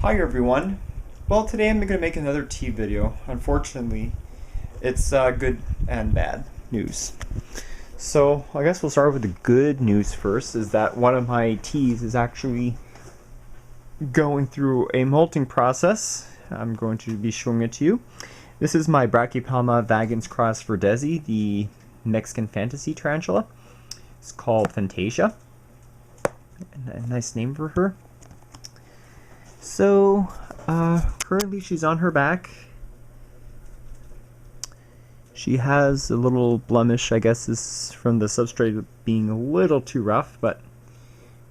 Hi everyone. Well, today I'm going to make another tea video. Unfortunately, it's good and bad news. So I guess we'll start with the good news first, is that one of my teas is actually going through a molting process. I'm going to be showing it to you. This is my B.vagans cross verdezi, the Mexican fantasy tarantula. It's called Fantasia. A nice name for her. So, currently she's on her back. She has a little blemish, I guess, is from the substrate being a little too rough, but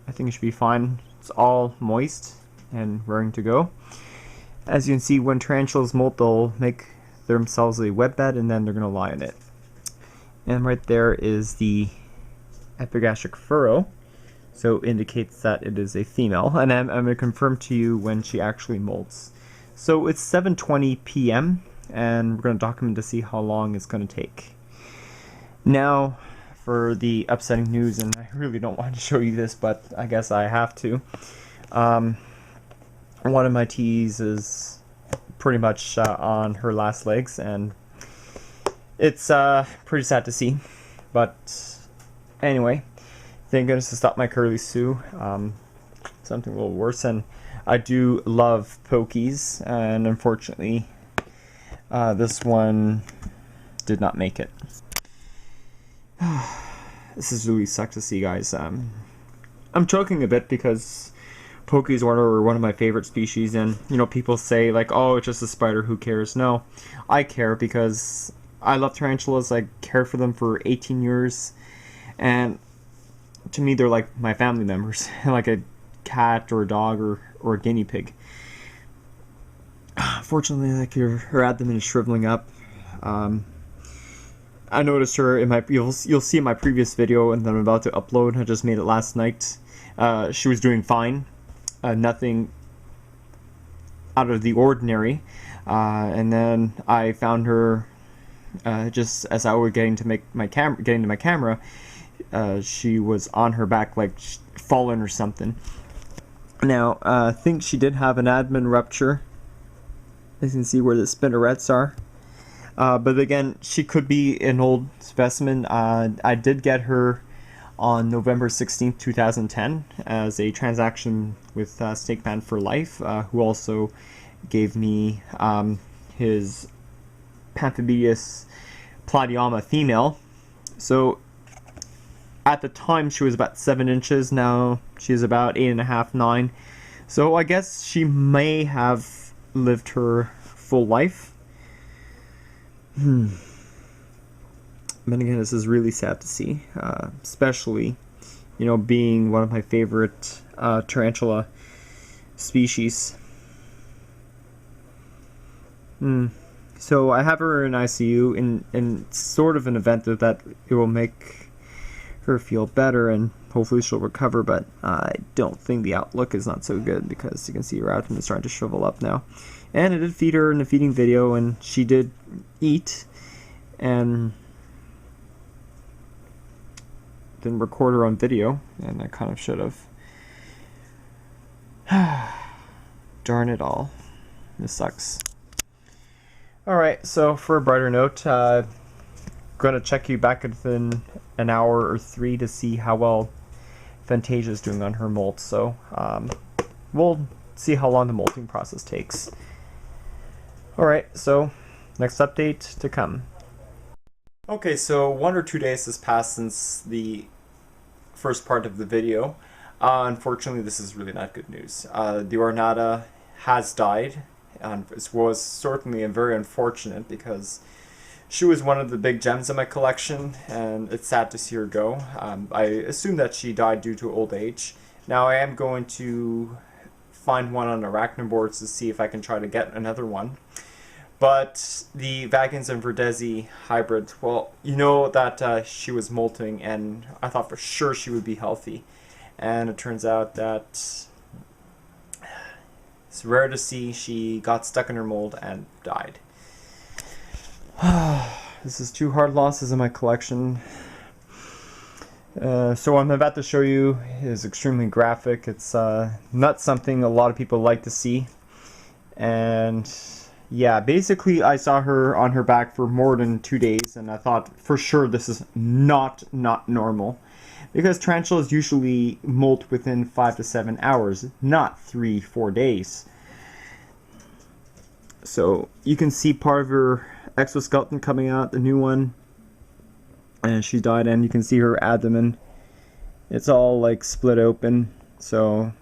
I think it should be fine. It's all moist and raring to go. As you can see, when tarantulas molt, they'll make themselves a wet bed and then they're going to lie in it. And right there is the epigastric furrow. So indicates that it is a female, and I'm going to confirm to you when she actually molts. So it's 7:20 p.m. and we're going to document to see how long it's going to take. Now, for the upsetting news, and I really don't want to show you this, but I guess I have to. One of my teas is pretty much on her last legs, and it's pretty sad to see. But anyway. Thank goodness to stop my curly Sue. Something a little worse, and I do love pokies, and unfortunately this one did not make it. This is really sucks to see, guys. I'm choking a bit because pokies are one of my favorite species, and you know, people say like, oh, it's just a spider, who cares? No, I care because I love tarantulas. I cared for them for 18 years, and to me, they're like my family members, like a cat or a dog or a guinea pig. Fortunately, like her abdomen is shriveling up. I noticed her in my you'll see in my previous video, and that I'm about to upload. I just made it last night. She was doing fine, nothing out of the ordinary. And then I found her just as I was getting to my camera. She was on her back, like fallen or something. Now, I think she did have an abdomen rupture. As you can see where the spinnerets are. But again, she could be an old specimen. I did get her on November 16th, 2010 as a transaction with Snakeman for Life, who also gave me his Panthobius platyoma female. So at the time, she was about 7 inches. Now she's about 8.5, 9. So I guess she may have lived her full life. But again, this is really sad to see, especially, you know, being one of my favorite tarantula species. So I have her in ICU in sort of an event that it will make her feel better and hopefully she'll recover, but I don't think the outlook is not so good because you can see her abdomen is starting to shrivel up now. And I did feed her in the feeding video, and she did eat, and didn't record her on video, and I kind of should have. Darn it all. This sucks. Alright, so for a brighter note, going to check you back within an hour or 3 to see how well Fantasia is doing on her molt. So we'll see how long the molting process takes. Alright, so next update to come. Okay, so 1 or 2 days has passed since the first part of the video. Unfortunately, this is really not good news. The ornata has died, and it was certainly very unfortunate because she was one of the big gems in my collection, and it's sad to see her go. I assume that she died due to old age. Now I am going to find one on arachnoboards to see if I can try to get another one. But the Vagans and Verdezi hybrid, well, you know that she was molting, and I thought for sure she would be healthy. And it turns out that it's rare to see she got stuck in her mold and died. This is 2 hard losses in my collection. So what I'm about to show you is extremely graphic. It's not something a lot of people like to see. And yeah, basically I saw her on her back for more than 2 days, and I thought for sure this is not normal. Because tarantulas usually molt within 5 to 7 hours, not 3-4 days. So you can see part of her exoskeleton coming out, the new one. And she died, and you can see her abdomen. It's all like split open. So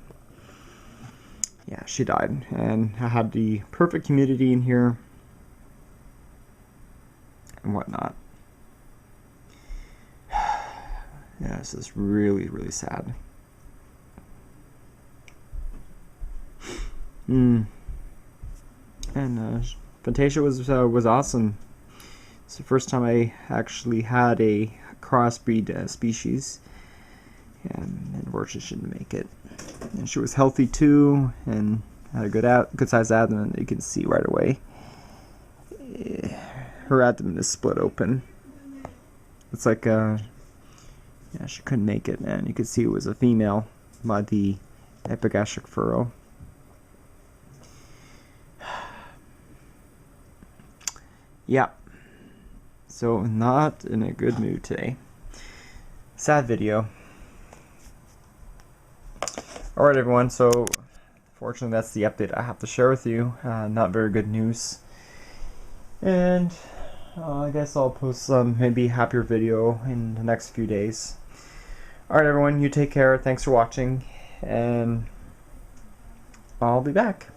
yeah, she died. And I had the perfect humidity in here and whatnot. Yeah, this is really, really sad. And Fantasia was awesome. It's the first time I actually had a crossbreed species, and unfortunately she didn't make it. And she was healthy too, and had a good sized abdomen. You can see right away. Her abdomen is split open. It's like yeah, she couldn't make it, and you could see it was a female by the epigastric furrow. Yeah. So not in a good mood today. Sad video. Alright everyone, so fortunately that's the update I have to share with you. Not very good news. And I guess I'll post some maybe happier video in the next few days. Alright everyone, you take care. Thanks for watching. And I'll be back.